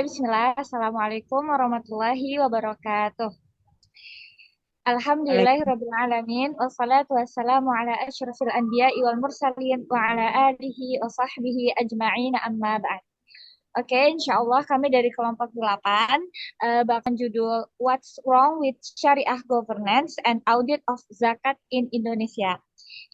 Bismillah, Assalamualaikum warahmatullahi wabarakatuh. Waalaikumsalam. Alhamdulillahirrabbilalamin. Wassalatu wassalamu ala asyrafil anbiya'i wal mursalin wa ala alihi wa sahbihi ajma'in amma ba'd. Oke, insya Allah kami dari kelompok 8 bahkan judul What's Wrong with Syariah Governance and Audit of Zakat in Indonesia.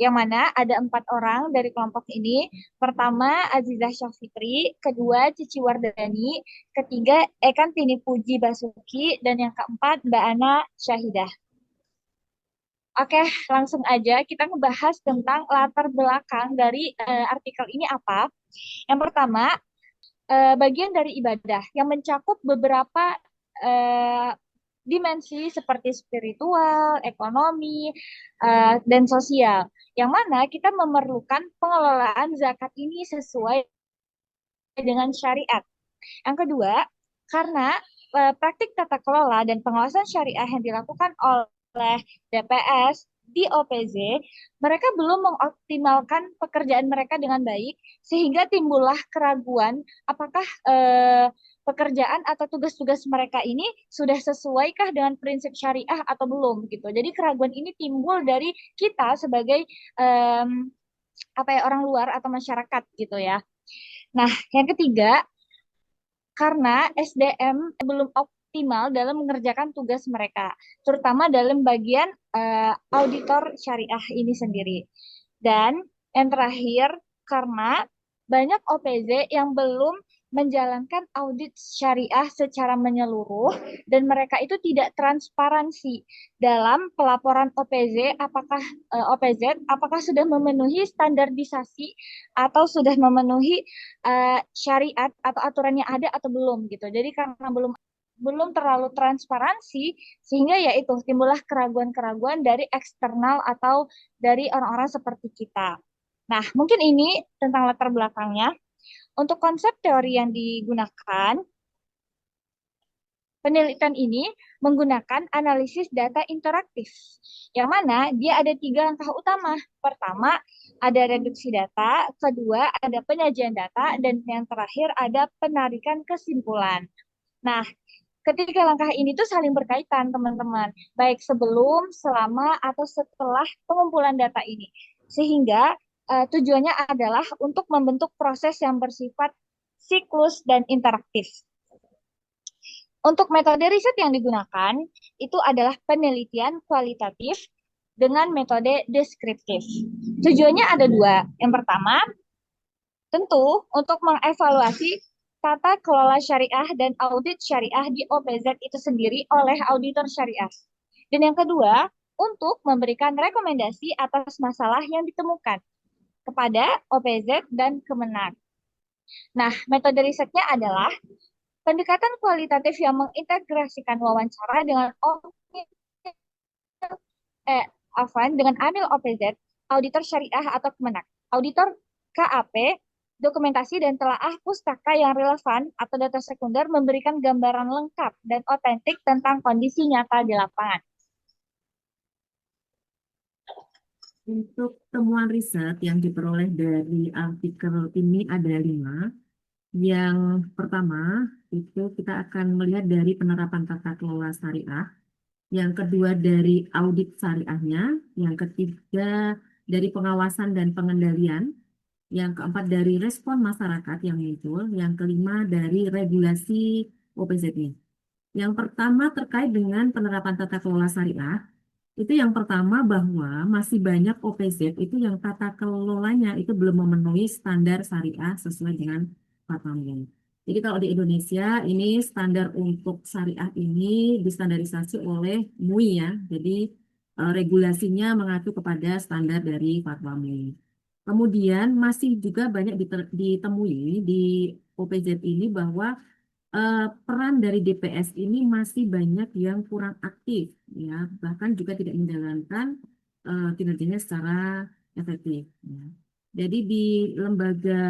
Yang mana ada 4 orang dari kelompok ini. Pertama, Azizah Syafikri. Kedua, Cici Wardani. Ketiga, Ekan Tini Puji Basuki. Dan yang keempat, Mbak Ana Syahidah. Oke, langsung aja kita ngebahas tentang latar belakang dari artikel ini apa. Yang pertama, bagian dari ibadah yang mencakup beberapa eh, dimensi seperti spiritual, ekonomi, dan sosial. Yang mana kita memerlukan pengelolaan zakat ini sesuai dengan syariat. Yang kedua, karena praktik tata kelola dan pengawasan syariah yang dilakukan oleh DPS di OPZ, mereka belum mengoptimalkan pekerjaan mereka dengan baik, sehingga timbullah keraguan apakah pekerjaan atau tugas-tugas mereka ini sudah sesuaikah dengan prinsip syariah atau belum gitu. Jadi keraguan ini timbul dari kita sebagai apa ya orang luar atau masyarakat gitu ya. Nah, yang ketiga, karena SDM belum optimal dalam mengerjakan tugas mereka, terutama dalam bagian auditor syariah ini sendiri. Dan yang terakhir, karena banyak OPZ yang belum menjalankan audit syariah secara menyeluruh dan mereka itu tidak transparansi dalam pelaporan OPZ OPZ apakah sudah memenuhi standarisasi atau sudah memenuhi syariat atau aturan yang ada atau belum gitu. Jadi karena belum belum terlalu transparansi sehingga ya itu timbullah keraguan-keraguan dari eksternal atau dari orang-orang seperti kita. Nah, mungkin ini tentang latar belakangnya. Untuk konsep teori yang digunakan, penelitian ini menggunakan analisis data interaktif, yang mana dia ada 3 langkah utama. Pertama, ada reduksi data, kedua, ada penyajian data, dan yang terakhir ada penarikan kesimpulan. Nah, ketiga langkah ini tuh saling berkaitan, teman-teman. Baik sebelum, selama, atau setelah pengumpulan data ini. Sehingga tujuannya adalah untuk membentuk proses yang bersifat siklus dan interaktif. Untuk metode riset yang digunakan, itu adalah penelitian kualitatif dengan metode deskriptif. Tujuannya ada 2. Yang pertama, tentu untuk mengevaluasi tata kelola syariah dan audit syariah di OPZ itu sendiri oleh auditor syariah. Dan yang kedua, untuk memberikan rekomendasi atas masalah yang ditemukan kepada OPZ dan Kemenag. Nah, metode risetnya adalah pendekatan kualitatif yang mengintegrasikan wawancara dengan eh, dengan amil OPZ, auditor syariah atau Kemenag, auditor KAP, dokumentasi dan telaah pustaka yang relevan atau data sekunder memberikan gambaran lengkap dan otentik tentang kondisi nyata di lapangan. Untuk temuan riset yang diperoleh dari artikel ini ada 5. Yang pertama itu kita akan melihat dari penerapan tata kelola syariah. Yang kedua dari audit syariahnya. Yang ketiga dari pengawasan dan pengendalian. Yang keempat dari respon masyarakat yang muncul. Yang kelima dari regulasi OPZ-nya. Yang pertama terkait dengan penerapan tata kelola syariah. Itu yang pertama bahwa masih banyak OPZ itu yang tata kelolanya itu belum memenuhi standar syariah sesuai dengan fatwa MUI. Jadi kalau di Indonesia ini standar untuk syariah ini distandarisasi oleh MUI ya. Jadi regulasinya mengacu kepada standar dari fatwa MUI. Kemudian masih juga banyak ditemui di OPZ ini bahwa peran dari DPS ini masih banyak yang kurang aktif, ya, bahkan juga tidak menjalankan kinerjanya secara efektif. Ya. Jadi di lembaga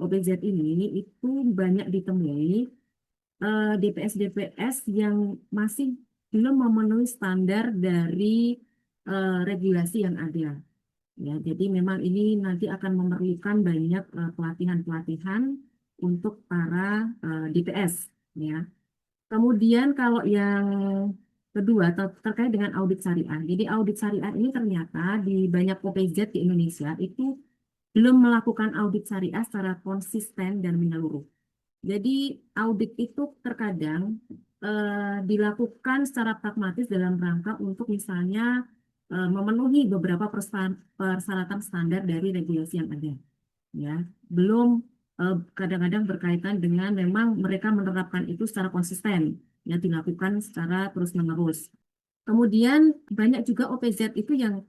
OPZ ini itu banyak ditemui DPS-DPS yang masih belum memenuhi standar dari regulasi yang ada. Ya, jadi memang ini nanti akan memerlukan banyak pelatihan-pelatihan untuk para DPS ya. Kemudian kalau yang kedua terkait dengan audit syariah. Jadi audit syariah ini ternyata di banyak OPZ di Indonesia itu belum melakukan audit syariah secara konsisten dan menyeluruh. Jadi audit itu terkadang dilakukan secara pragmatis dalam rangka untuk misalnya memenuhi beberapa persyaratan standar dari regulasi yang ada. Ya, belum kadang-kadang berkaitan dengan memang mereka menerapkan itu secara konsisten, ya dilakukan secara terus-menerus. Kemudian banyak juga OPZ itu yang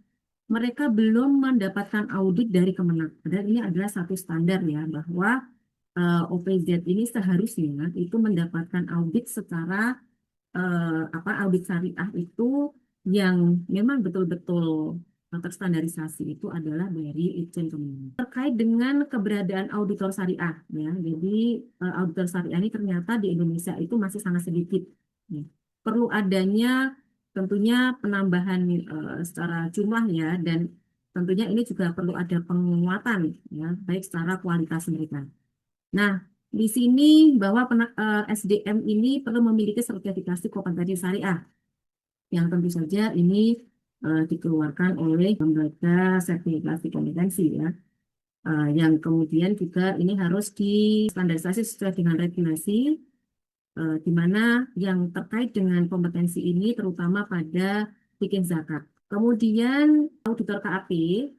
mereka belum mendapatkan audit dari Kemenak. Dan ini adalah satu standar ya bahwa OPZ ini seharusnya itu mendapatkan audit secara audit syariah itu yang memang betul-betul terstandarisasi itu adalah dari Itjen Kemenak. Terkait dengan keberadaan auditor syariah ya. Jadi auditor syariah ini ternyata di Indonesia itu masih sangat sedikit. Ya. Perlu adanya tentunya penambahan secara jumlah ya, dan tentunya ini juga perlu ada penguatan ya baik secara kualitas mereka. Nah, di sini bahwa SDM ini perlu memiliki sertifikasi kompetensi syariah yang tentu saja ini dikeluarkan oleh lembaga sertifikasi kompetensi ya. Yang kemudian juga ini harus distandarisasi sesuai dengan regulasi di mana yang terkait dengan kompetensi ini terutama pada bikin zakat. Kemudian auditor KAP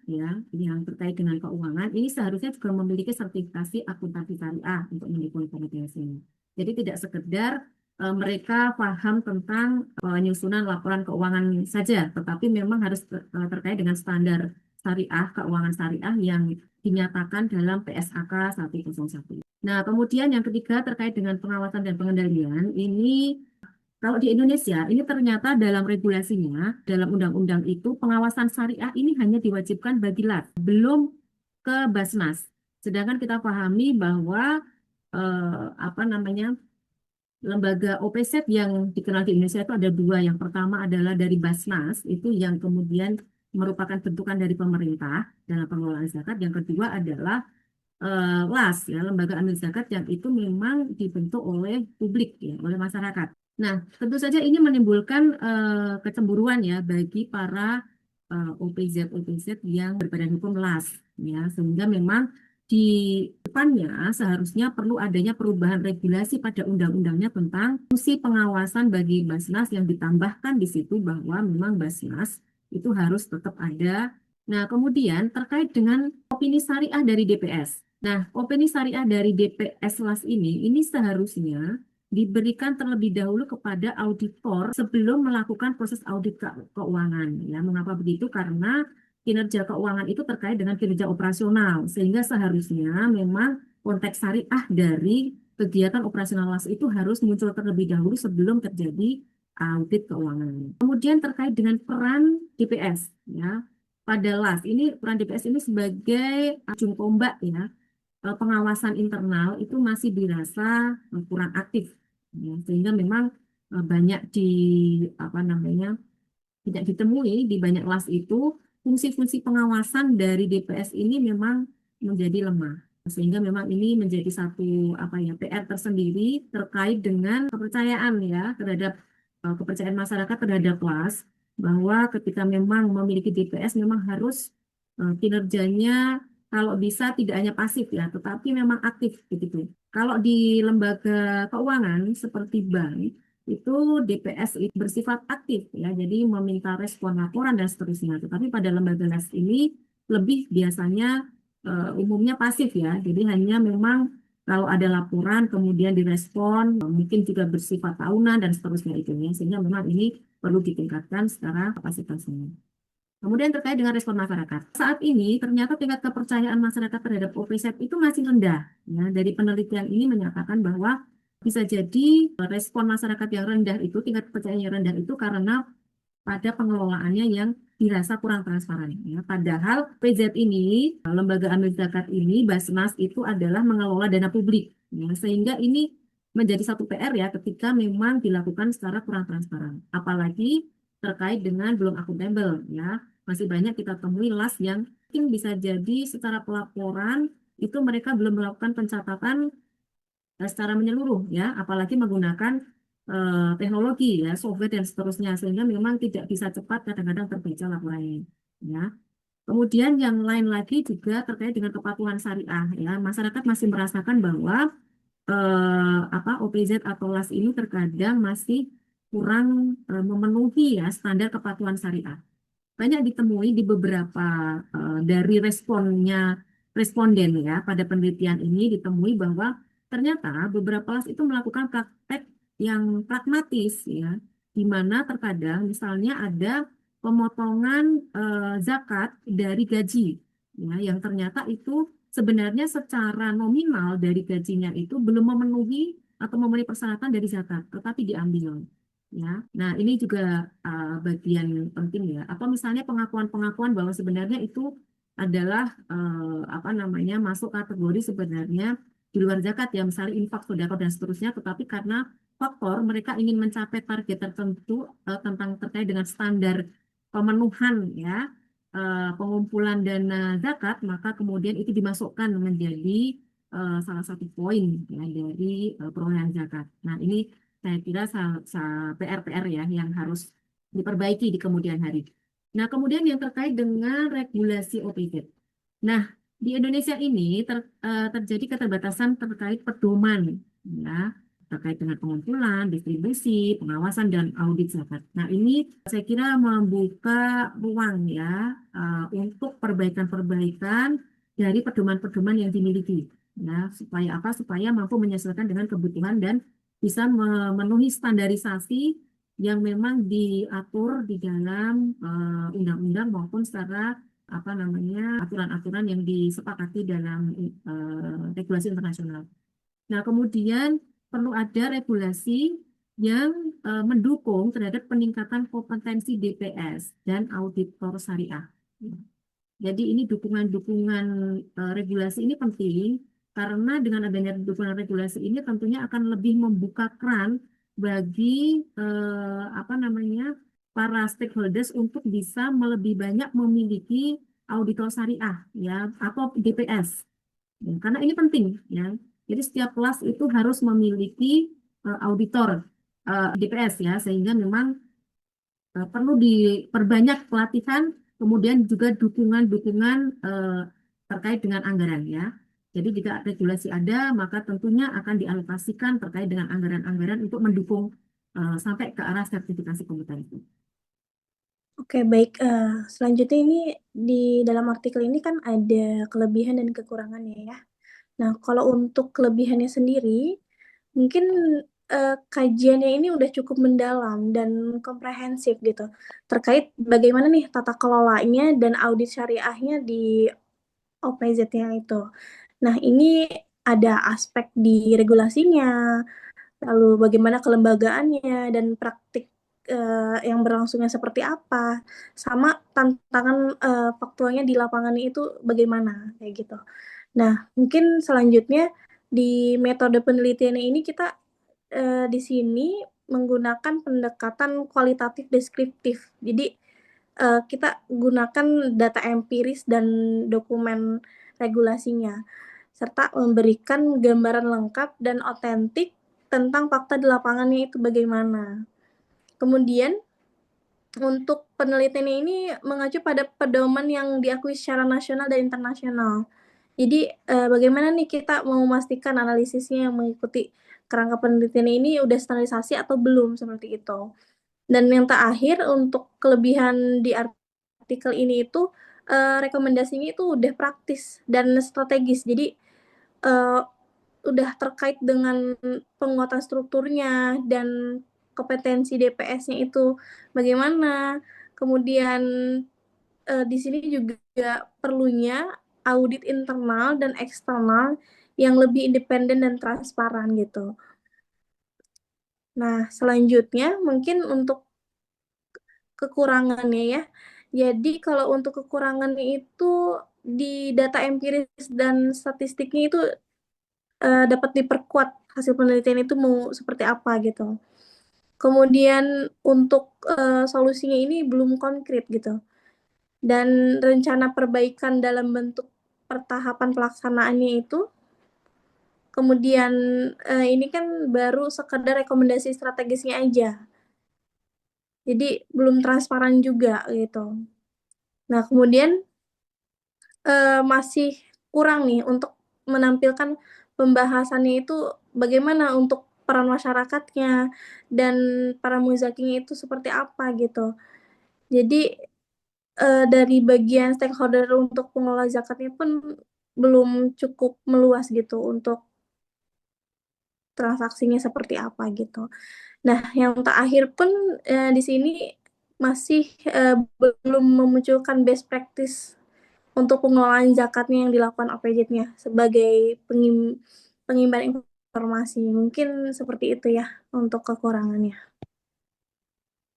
ya yang terkait dengan keuangan ini seharusnya juga memiliki sertifikasi akuntansi syariah untuk mendukung kompetensi ini. Jadi tidak sekedar mereka paham tentang penyusunan laporan keuangan saja, tetapi memang harus terkait dengan standar syariah, keuangan syariah yang dinyatakan dalam PSAK 101. Nah, kemudian yang ketiga terkait dengan pengawasan dan pengendalian, ini kalau di Indonesia, ini ternyata dalam regulasinya, dalam undang-undang itu, pengawasan syariah ini hanya diwajibkan bagi LAS, belum ke Basnas. Sedangkan kita pahami bahwa apa namanya lembaga OPZ yang dikenal di Indonesia itu ada dua. Yang pertama adalah dari Basnas, itu yang kemudian merupakan bentukan dari pemerintah dalam pengelolaan zakat. Yang kedua adalah LAS, ya, Lembaga Amil Zakat yang itu memang dibentuk oleh publik, ya, oleh masyarakat. Nah, tentu saja ini menimbulkan kecemburuan ya bagi para OPZ yang berbadan hukum LAS, ya, sehingga memang di depannya seharusnya perlu adanya perubahan regulasi pada undang-undangnya tentang fungsi pengawasan bagi Basnas yang ditambahkan di situ bahwa memang Basnas itu harus tetap ada. Nah, kemudian terkait dengan opini syariah dari DPS. Nah, opini syariah dari DPS LAS ini seharusnya diberikan terlebih dahulu kepada auditor sebelum melakukan proses audit keuangan. Ya, mengapa begitu? Karena kinerja keuangan itu terkait dengan kinerja operasional, sehingga seharusnya memang konteks syariah dari kegiatan operasional LAS itu harus muncul terlebih dahulu sebelum terjadi audit keuangan. Kemudian terkait dengan peran DPS, ya, pada LAS ini peran DPS ini sebagai ujung tombak ya, pengawasan internal itu masih dirasa kurang aktif ya, sehingga memang banyak apa namanya tidak ditemui di banyak LAS itu fungsi-fungsi pengawasan dari DPS ini memang menjadi lemah, sehingga memang ini menjadi satu apa ya PR tersendiri terkait dengan kepercayaan ya terhadap kepercayaan masyarakat terhadap LAS, bahwa ketika memang memiliki DPS memang harus kinerjanya kalau bisa tidak hanya pasif ya, tetapi memang aktif gitu. Kalau di lembaga keuangan seperti bank itu DPS itu bersifat aktif ya, jadi meminta respon laporan dan seterusnya. Tetapi pada lembaga LAS ini lebih biasanya umumnya pasif ya, jadi hanya memang kalau ada laporan kemudian direspon, mungkin juga bersifat tahunan dan seterusnya itu ya, sehingga memang ini perlu ditingkatkan secara kapasitasnya. Kemudian terkait dengan respon masyarakat. Saat ini ternyata tingkat kepercayaan masyarakat terhadap OPZ itu masih rendah. Ya, dari penelitian ini menyatakan bahwa bisa jadi respon masyarakat yang rendah itu, tingkat kepercayaan yang rendah itu karena pada pengelolaannya yang dirasa kurang transparan. Ya. Padahal PZ ini, Lembaga Amil Zakat ini, Basnas itu adalah mengelola dana publik. Ya, sehingga ini menjadi satu PR ya ketika memang dilakukan secara kurang transparan. Apalagi terkait dengan belum akuntabel ya. Masih banyak kita temui LAS yang mungkin bisa jadi secara pelaporan itu mereka belum melakukan pencatatan secara menyeluruh ya, apalagi menggunakan teknologi ya, software dan seterusnya sehingga memang tidak bisa cepat kadang-kadang terbaca laporannya ya. Kemudian yang lain lagi juga terkait dengan kepatuhan syariah ya, masyarakat masih merasakan bahwa OPZ atau LAS ini terkadang masih kurang memenuhi ya standar kepatuhan syariah. Banyak ditemui di beberapa dari responden ya pada penelitian ini ditemui bahwa ternyata beberapa LAS itu melakukan praktek yang pragmatis ya, di mana terkadang misalnya ada pemotongan zakat dari gaji ya, yang ternyata itu sebenarnya secara nominal dari gajinya itu belum memenuhi atau memenuhi persyaratan dari zakat, tetapi diambil. Ya, nah ini juga bagian penting ya. Atau misalnya pengakuan-pengakuan bahwa sebenarnya itu adalah masuk kategori sebenarnya di luar zakat ya, misalnya infak, sedekah dan seterusnya. Tetapi karena faktor mereka ingin mencapai target tertentu tentang terkait dengan standar pemenuhan ya pengumpulan dana zakat, maka kemudian itu dimasukkan menjadi salah satu poin ya dari perolehan zakat. Nah ini saya kira PR-PR ya yang harus diperbaiki di kemudian hari. Nah, kemudian yang terkait dengan regulasi OPZ. Nah, di Indonesia ini terjadi keterbatasan terkait pedoman ya, terkait dengan pengumpulan, distribusi, pengawasan dan audit zakat. Nah, ini saya kira membuka ruang ya untuk perbaikan-perbaikan dari pedoman-pedoman yang dimiliki. Ya, supaya apa? Supaya mampu menyesuaikan dengan kebutuhan dan bisa memenuhi standarisasi yang memang diatur di dalam undang-undang maupun secara aturan-aturan yang disepakati dalam regulasi internasional. Nah, kemudian perlu ada regulasi yang mendukung terhadap peningkatan kompetensi DPS dan auditor syariah. Jadi ini dukungan-dukungan regulasi ini penting karena dengan adanya dukungan regulasi ini tentunya akan lebih membuka keran bagi para stakeholders untuk bisa lebih banyak memiliki auditor syariah ya atau DPS. Ya, karena ini penting ya. Jadi setiap kelas itu harus memiliki auditor DPS ya sehingga memang perlu diperbanyak pelatihan, kemudian juga dukungan-dukungan terkait dengan anggaran ya. Jadi jika regulasi ada, maka tentunya akan dialokasikan terkait dengan anggaran-anggaran untuk mendukung sampai ke arah sertifikasi kompetensi. Oke, baik. Selanjutnya ini di dalam artikel ini kan ada kelebihan dan kekurangannya ya. Nah, kalau untuk kelebihannya sendiri, mungkin kajiannya ini udah cukup mendalam dan komprehensif gitu. Terkait bagaimana nih tata kelolanya dan audit syariahnya di OPZ-nya itu. Nah, ini ada aspek di regulasinya, lalu bagaimana kelembagaannya dan praktik yang berlangsungnya seperti apa, sama tantangan faktualnya di lapangannya itu bagaimana, kayak gitu. Nah, mungkin selanjutnya di metode penelitiannya ini kita di sini menggunakan pendekatan kualitatif deskriptif. Jadi kita gunakan data empiris dan dokumen regulasinya, serta memberikan gambaran lengkap dan otentik tentang fakta di lapangannya itu bagaimana. Kemudian untuk penelitian ini mengacu pada pedoman yang diakui secara nasional dan internasional. Jadi bagaimana nih kita mau memastikan analisisnya yang mengikuti kerangka penelitian ini udah standarisasi atau belum seperti itu. Dan yang terakhir untuk kelebihan di artikel ini itu rekomendasinya itu udah praktis dan strategis. Jadi uh, udah terkait dengan penguatan strukturnya dan kompetensi DPS-nya itu bagaimana. Kemudian di sini juga perlunya audit internal dan eksternal yang lebih independen dan transparan gitu. Nah, selanjutnya mungkin untuk kekurangannya ya. Jadi kalau untuk kekurangannya itu di data empiris dan statistiknya itu dapat diperkuat hasil penelitian itu mau seperti apa gitu. Kemudian untuk solusinya ini belum konkret gitu. Dan rencana perbaikan dalam bentuk pertahapan pelaksanaannya itu Kemudian ini kan baru sekedar rekomendasi strategisnya aja. Jadi belum transparan juga gitu. Nah, kemudian masih kurang nih untuk menampilkan pembahasannya itu bagaimana untuk peran masyarakatnya dan para muzakinya itu seperti apa gitu. Jadi dari bagian stakeholder untuk pengelola zakatnya pun belum cukup meluas gitu untuk transaksinya seperti apa gitu. Nah, yang terakhir pun di sini masih belum memunculkan best practice untuk pengelolaan zakatnya yang dilakukan OPZ-nya sebagai pengimbangan informasi. Mungkin seperti itu ya untuk kekurangannya.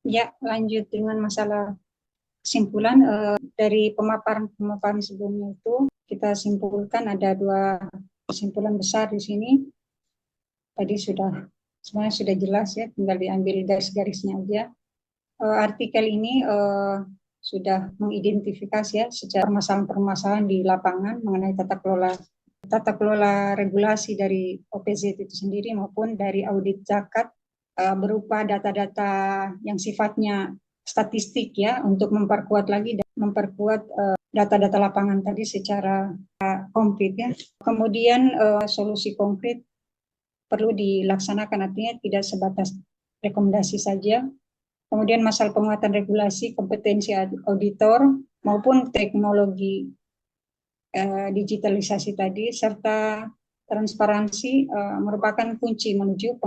Ya, lanjut dengan masalah kesimpulan dari pemaparan sebelumnya itu kita simpulkan ada 2 kesimpulan besar di sini. Tadi semuanya sudah jelas ya, tinggal diambil garis-garisnya aja. Artikel ini sudah mengidentifikasi ya secara permasalahan-permasalahan di lapangan mengenai tata kelola regulasi dari OPZ itu sendiri maupun dari audit zakat berupa data-data yang sifatnya statistik ya untuk memperkuat lagi dan memperkuat data-data lapangan tadi secara konkret ya. Kemudian solusi konkret perlu dilaksanakan, artinya tidak sebatas rekomendasi saja. Kemudian masalah penguatan regulasi, kompetensi auditor maupun teknologi digitalisasi tadi serta transparansi merupakan kunci menuju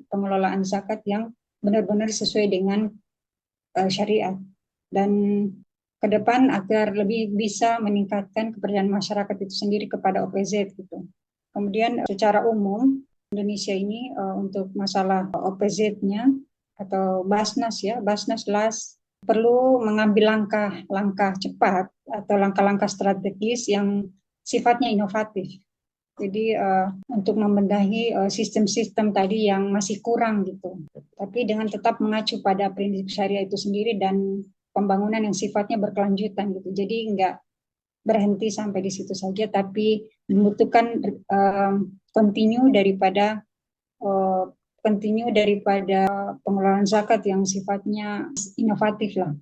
pengelolaan zakat yang benar-benar sesuai dengan syariat dan ke depan agar lebih bisa meningkatkan kepercayaan masyarakat itu sendiri kepada OPZ gitu. Kemudian secara umum Indonesia ini untuk masalah OPZ-nya atau Basnas ya, Basnas perlu mengambil langkah-langkah cepat atau langkah-langkah strategis yang sifatnya inovatif. Jadi untuk membenahi sistem-sistem tadi yang masih kurang gitu. Tapi dengan tetap mengacu pada prinsip syariah itu sendiri dan pembangunan yang sifatnya berkelanjutan gitu. Jadi enggak berhenti sampai di situ saja, tapi membutuhkan continue daripada pengelolaan zakat yang sifatnya inovatif lah.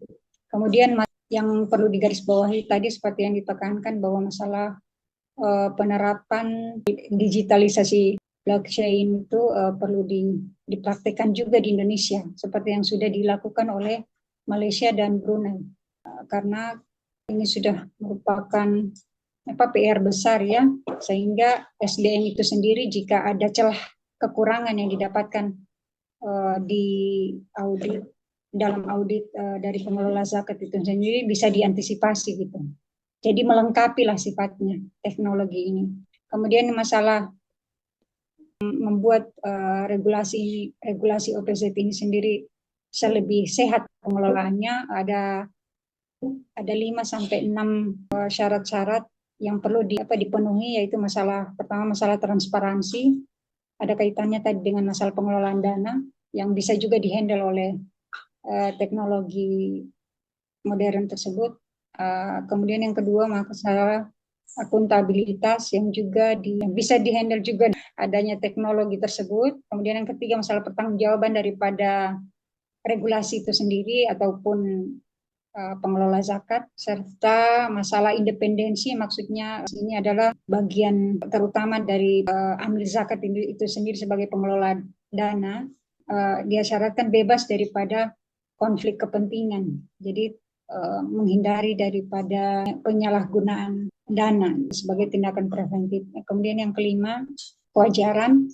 Kemudian yang perlu digarisbawahi tadi seperti yang ditekankan bahwa masalah penerapan digitalisasi blockchain itu perlu dipraktekkan juga di Indonesia seperti yang sudah dilakukan oleh Malaysia dan Brunei karena ini sudah merupakan PR besar ya, sehingga SDM itu sendiri jika ada celah kekurangan yang didapatkan di dalam audit dari pengelola zakat itu sendiri bisa diantisipasi gitu. Jadi melengkapi lah sifatnya teknologi ini. Kemudian masalah membuat regulasi OPZ ini sendiri bisa lebih sehat pengelolaannya ada 5-6 syarat-syarat yang perlu dipenuhi, yaitu pertama masalah transparansi, ada kaitannya tadi dengan masalah pengelolaan dana yang bisa juga dihandle oleh teknologi modern tersebut. Kemudian yang kedua masalah akuntabilitas yang juga bisa dihandle juga adanya teknologi tersebut. Kemudian yang ketiga masalah pertanggungjawaban daripada regulasi itu sendiri ataupun pengelola zakat, serta masalah independensi, maksudnya ini adalah bagian terutama dari amil zakat itu sendiri sebagai pengelola dana, dia syaratkan bebas daripada konflik kepentingan. Jadi menghindari daripada penyalahgunaan dana sebagai tindakan preventif. Kemudian yang kelima, kewajaran.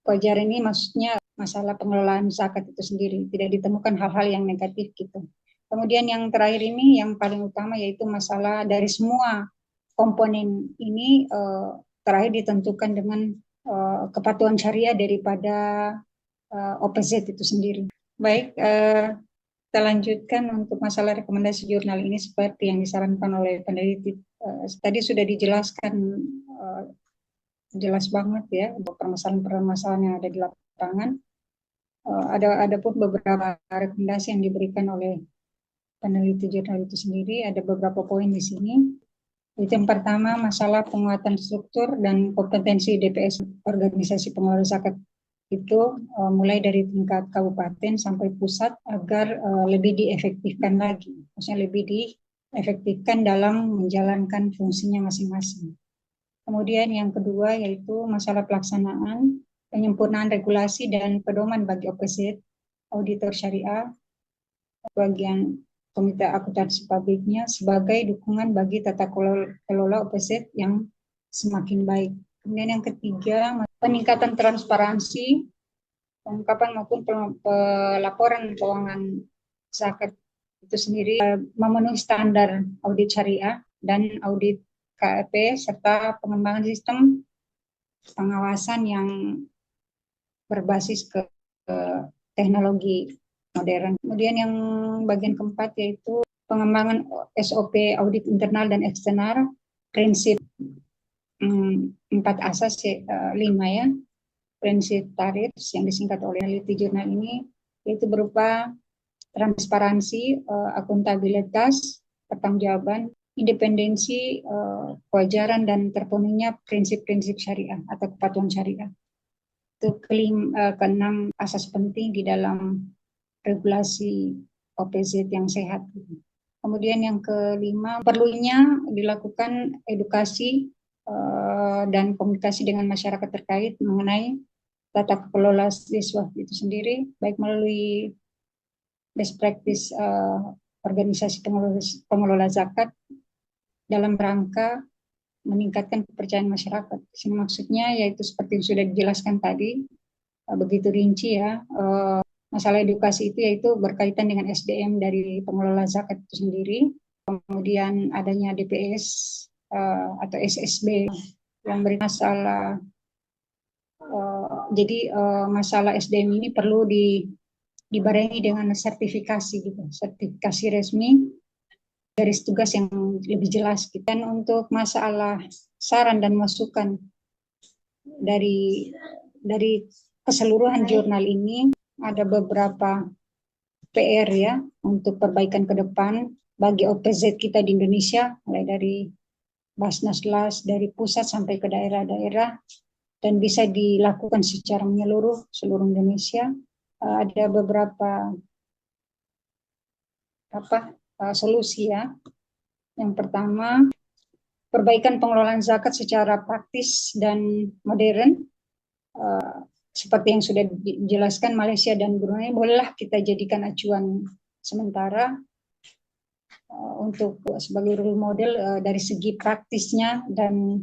Kewajaran ini maksudnya masalah pengelolaan zakat itu sendiri, tidak ditemukan hal-hal yang negatif gitu. Kemudian yang terakhir ini yang paling utama yaitu masalah dari semua komponen ini terakhir ditentukan dengan kepatuhan syariah daripada OPZ itu sendiri. Baik, kita lanjutkan untuk masalah rekomendasi jurnal ini seperti yang disarankan oleh peneliti. Tadi sudah dijelaskan jelas banget ya permasalahan-permasalahan yang ada di lapangan. Ada pun beberapa rekomendasi yang diberikan oleh peneliti jurnal itu sendiri, ada beberapa poin di sini. Itu yang pertama, masalah penguatan struktur dan kompetensi DPS organisasi pengelola zakat itu mulai dari tingkat kabupaten sampai pusat agar lebih diefektifkan lagi, maksudnya lebih diefektifkan dalam menjalankan fungsinya masing-masing. Kemudian yang kedua yaitu masalah pelaksanaan, penyempurnaan regulasi dan pedoman bagi OPZ, auditor syariah, bagian komite akuntansi publiknya sebagai dukungan bagi tata kelola OPZ yang semakin baik. Kemudian yang ketiga, peningkatan transparansi, pengungkapan maupun pelaporan keuangan zakat itu sendiri memenuhi standar audit syariah dan audit KEP serta pengembangan sistem pengawasan yang berbasis ke teknologi modern. Kemudian yang bagian keempat yaitu pengembangan SOP audit internal dan eksternal, prinsip 4 asas 5 ya, prinsip tarif yang disingkat oleh peneliti jurnal ini, yaitu berupa transparansi, akuntabilitas, pertanggungjawaban, independensi, kewajaran dan terpenuhinya prinsip-prinsip syariah atau kepatuhan syariah. Itu keenam asas penting di dalam regulasi OPZ yang sehat. Kemudian yang kelima, perlunya dilakukan edukasi dan komunikasi dengan masyarakat terkait mengenai tata kelola siswa itu sendiri, baik melalui best practice organisasi pengelola zakat dalam rangka meningkatkan kepercayaan masyarakat. Ini maksudnya yaitu seperti yang sudah dijelaskan tadi, begitu rinci ya. Masalah edukasi itu yaitu berkaitan dengan SDM dari pengelola zakat itu sendiri, kemudian adanya DPS atau SSB yang bermasalah. Jadi masalah SDM ini perlu dibarengi dengan sertifikasi gitu, sertifikasi resmi, garis tugas yang lebih jelas. Dan untuk masalah saran dan masukan dari keseluruhan jurnal ini ada beberapa PR ya untuk perbaikan ke depan bagi OPZ kita di Indonesia, mulai dari Basnas dari pusat sampai ke daerah-daerah, dan bisa dilakukan secara menyeluruh seluruh Indonesia. Ada beberapa solusi ya. Yang pertama, perbaikan pengelolaan zakat secara praktis dan modern. Seperti yang sudah dijelaskan, Malaysia dan Brunei bolehlah kita jadikan acuan sementara untuk sebagai role model dari segi praktisnya dan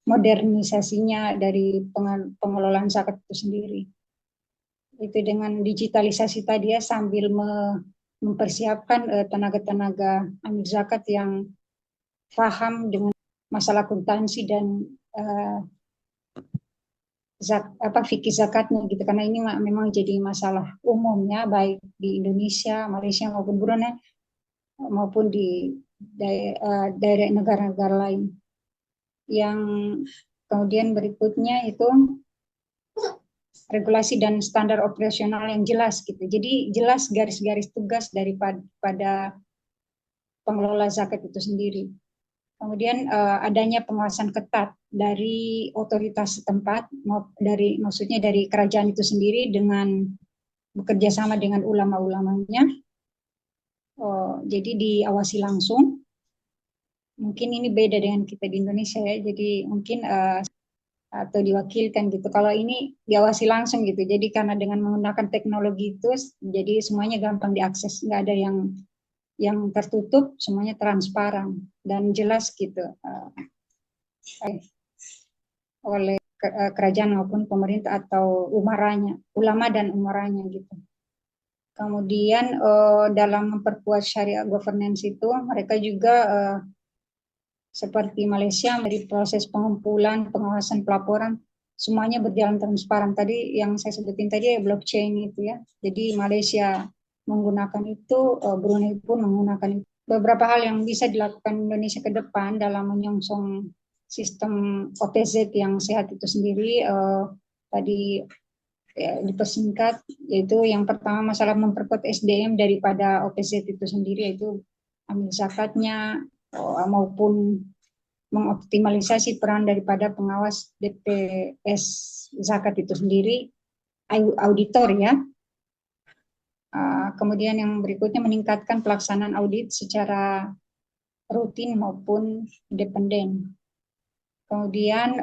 modernisasinya dari pengelolaan zakat itu sendiri. Itu dengan digitalisasi tadi ya, sambil mempersiapkan tenaga-tenaga amil zakat yang paham dengan masalah akuntansi dan fikih zakatnya gitu, karena ini memang jadi masalah umumnya baik di Indonesia, Malaysia maupun Brunei maupun di daerah negara-negara lain. Yang kemudian berikutnya itu regulasi dan standar operasional yang jelas gitu. Jadi jelas garis-garis tugas daripada pengelola zakat itu sendiri. Kemudian adanya pengawasan ketat dari otoritas setempat, maksudnya dari kerajaan itu sendiri dengan bekerja sama dengan ulama-ulamanya. Jadi diawasi langsung. Mungkin ini beda dengan kita di Indonesia ya. Jadi mungkin atau diwakilkan gitu. Kalau ini diawasi langsung gitu. Jadi karena dengan menggunakan teknologi itu, jadi semuanya gampang diakses. Nggak ada yang tertutup, semuanya transparan dan jelas gitu oleh kerajaan maupun pemerintah atau ulama dan umaranya gitu. Kemudian dalam memperkuat syariah governance itu, mereka juga seperti Malaysia dari proses pengumpulan, pengawasan, pelaporan, semuanya berjalan transparan. Tadi yang saya sebutin tadi ya blockchain itu ya. Jadi Malaysia menggunakan itu, Brunei pun menggunakan itu. Beberapa hal yang bisa dilakukan Indonesia ke depan dalam menyongsong sistem OPZ yang sehat itu sendiri, tadi ya, dipersingkat, yaitu yang pertama masalah memperkuat SDM daripada OPZ itu sendiri, yaitu amil zakatnya maupun mengoptimalisasi peran daripada pengawas DPS zakat itu sendiri, auditor ya. Kemudian yang berikutnya meningkatkan pelaksanaan audit secara rutin maupun independen. Kemudian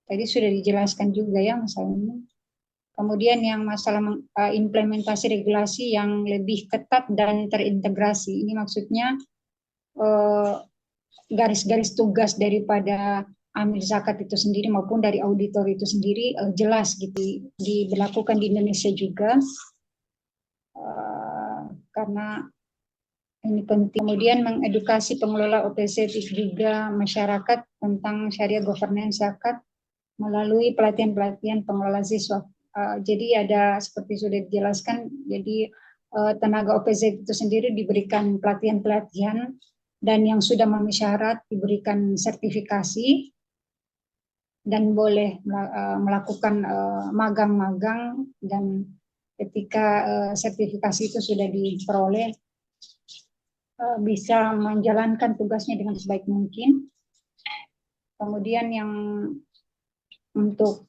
tadi sudah dijelaskan juga ya masalah ini. Kemudian yang masalah implementasi regulasi yang lebih ketat dan terintegrasi. Ini maksudnya garis-garis tugas daripada amil zakat itu sendiri maupun dari auditor itu sendiri jelas gitu diberlakukan di Indonesia juga. Karena ini penting. Kemudian mengedukasi pengelola OPZ juga masyarakat tentang syariah governance zakat melalui pelatihan-pelatihan pengelola siswa. Jadi ada seperti sudah dijelaskan, jadi tenaga OPZ itu sendiri diberikan pelatihan-pelatihan dan yang sudah memenuhi syarat diberikan sertifikasi dan boleh melakukan magang-magang, dan ketika sertifikasi itu sudah diperoleh bisa menjalankan tugasnya dengan sebaik mungkin. Kemudian yang untuk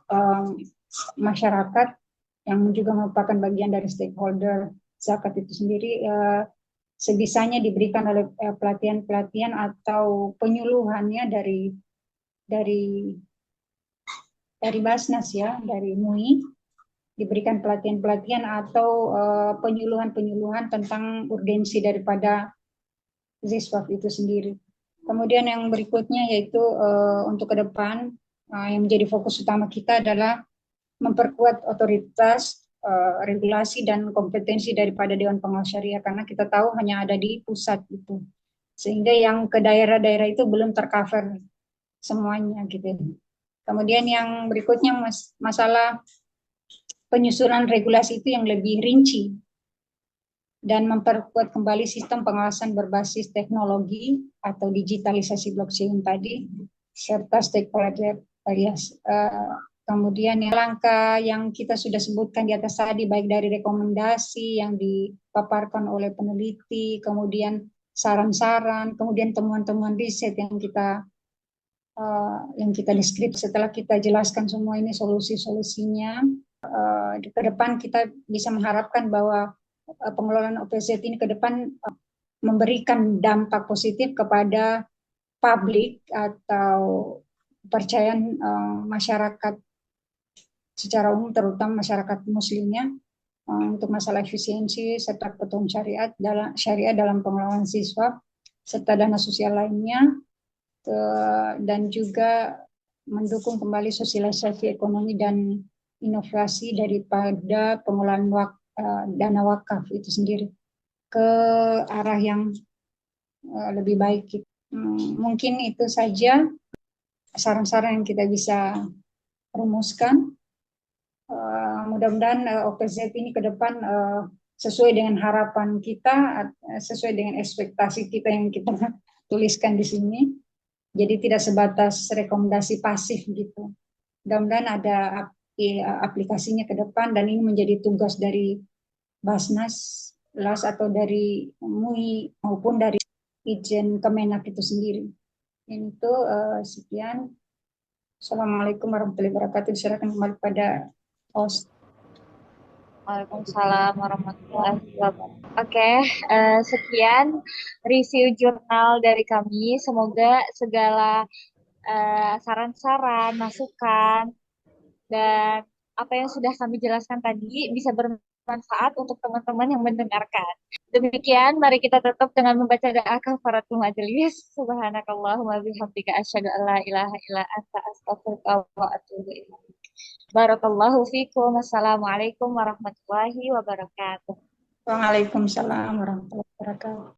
masyarakat yang juga merupakan bagian dari stakeholder zakat itu sendiri, sebisanya diberikan oleh pelatihan-pelatihan atau penyuluhannya dari Basnas ya, dari MUI, diberikan pelatihan-pelatihan atau penyuluhan-penyuluhan tentang urgensi daripada ZISWAP itu sendiri. Kemudian yang berikutnya yaitu untuk ke depan yang menjadi fokus utama kita adalah memperkuat otoritas, regulasi dan kompetensi daripada Dewan Pengawas Syariah, karena kita tahu hanya ada di pusat itu, sehingga yang ke daerah-daerah itu belum tercover semuanya gitu. Kemudian yang berikutnya masalah penyusunan regulasi itu yang lebih rinci dan memperkuat kembali sistem pengawasan berbasis teknologi atau digitalisasi blockchain tadi, serta stakeholder varias. Kemudian yang langkah yang kita sudah sebutkan di atas tadi, baik dari rekomendasi yang dipaparkan oleh peneliti, kemudian saran-saran, kemudian temuan-temuan riset yang kita deskripsi. Setelah kita jelaskan semua ini solusi-solusinya, ke depan kita bisa mengharapkan bahwa pengelolaan OPZ ini ke depan memberikan dampak positif kepada publik atau kepercayaan masyarakat secara umum, terutama masyarakat muslimnya, untuk masalah efisiensi serta kepatuhan syariah dalam pengelolaan siswa serta dana sosial lainnya, dan juga mendukung kembali sosialisasi ekonomi dan inovasi daripada pengelolaan dana wakaf itu sendiri ke arah yang lebih baik. Mungkin itu saja saran-saran yang kita bisa rumuskan. Mudah-mudahan OPZ ini ke depan sesuai dengan harapan kita, sesuai dengan ekspektasi kita yang kita tuliskan di sini. Jadi tidak sebatas rekomendasi pasif gitu. Mudah-mudahan ada aplikasinya ke depan, dan ini menjadi tugas dari Basnas, LAS atau dari MUI maupun dari Ijen Kemenak itu sendiri. Itu sekian. Assalamualaikum warahmatullahi wabarakatuh. Silakan kembali pada host. Waalaikumsalam warahmatullahi wabarakatuh. Oke, sekian review jurnal dari kami. Semoga segala saran-saran, masukan, dan apa yang sudah kami jelaskan tadi bisa bermanfaat untuk teman-teman yang mendengarkan. Demikian, mari kita tutup dengan membaca doa kafaratul majelis. Subhanakallahumma bihamdika asyhadu an la ilaha illa anta astaghfiruka wa atubu ilaik. Barakallahu fikum. Assalamualaikum warahmatullahi wabarakatuh. Waalaikumsalam warahmatullahi wabarakatuh.